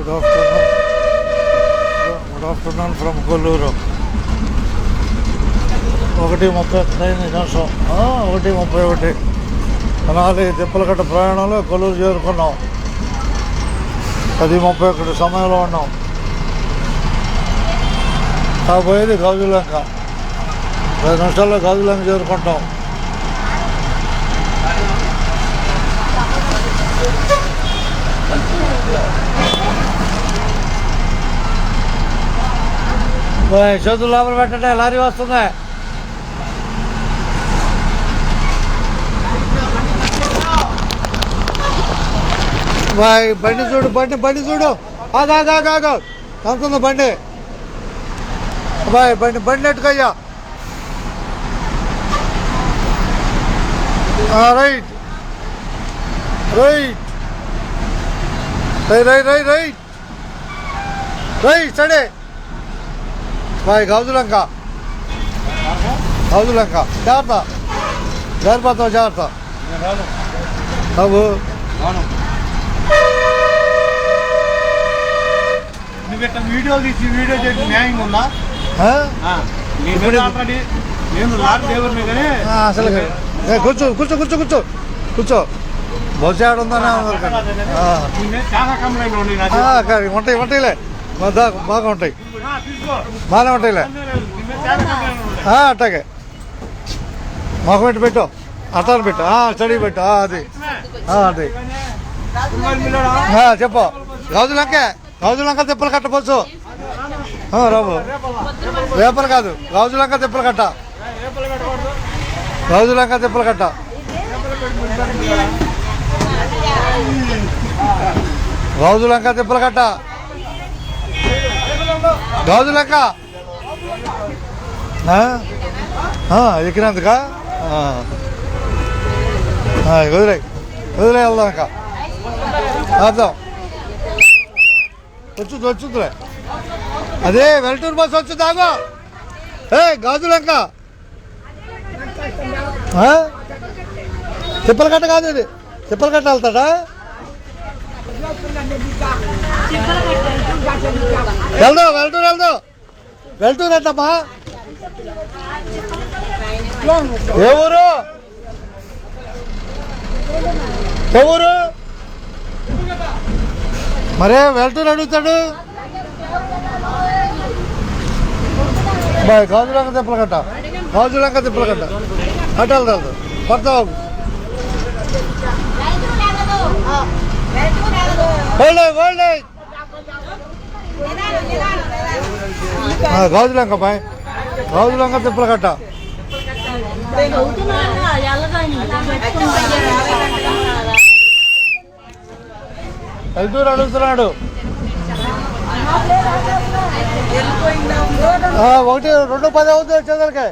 Good afternoon from Kolluru. 1:30 నిమిషం 1:31 తెనాలి తిప్పలకట్ట ప్రయాణంలో కొల్లూరు చేరుకున్నాం. 10:31 సమయంలో ఉన్నాం. కాబోయేది గాజులంక. 10 నిమిషాల్లో గాజులంక చేరుకుంటాం. చేతులు లోపల పెట్టండి, లారీ వస్తుంది. బాయ్ బండి చూడు, బండి చూడు. ఆగా అంతుంది బండి. బాయ్ బండి నెట్టుకయ్యా. Right steady. బాయ్ గాజులంక జాగ్రత్త, జాగ్రత్త బాబు. వీడియో తీసి వీడియో చేసి న్యాయం ఉందా? నేను లారీ డ్రైవర్ని కానీ అసలు కూర్చో బహుశా ఉందనే చాలా కంప్లైంట్ ఉంటాయిలే, బాగా ఉంటాయి, బాగానే ఉంటాయిలే. అట్టాగే మాకు పెట్టు అట్టాను పెట్టు, స్టడీ పెట్టు. అది చెప్పు. గాజులంక తిప్పలు కట్టపోవచ్చు రాబు. రేపలు కాదు, గాజులంక తిప్పలు కట్ట. గాజులంక తిప్పలు కట్ట. గాజులంక తిప్పలు కట్ట. గాజులంక ఎక్కినందుక వదిలే వెళ్దాం. ఇంకా అర్థం వచ్చుద్దులే. అదే వెల్టూరు బస్సు వచ్చుదాగో. గాజులంక తిప్పలకట్ట కాదు, ఇది తిప్పలకట్ట వెళ్తాడా? వెళ్తూరు అంటమ్మా. ఏ ఊరు మరే వెళ్తూరు అడుగుతాడు. బాయ్ గాజులంక తిప్పలకట్ట అటు వెళ్తాడు. పడతావు గాజులంక బాయ్, గాజులంక తిప్పలకట్ట. వెళ్తూరు అడుగుతున్నాడు. 1:02 అవుతుంది వచ్చేసరికి.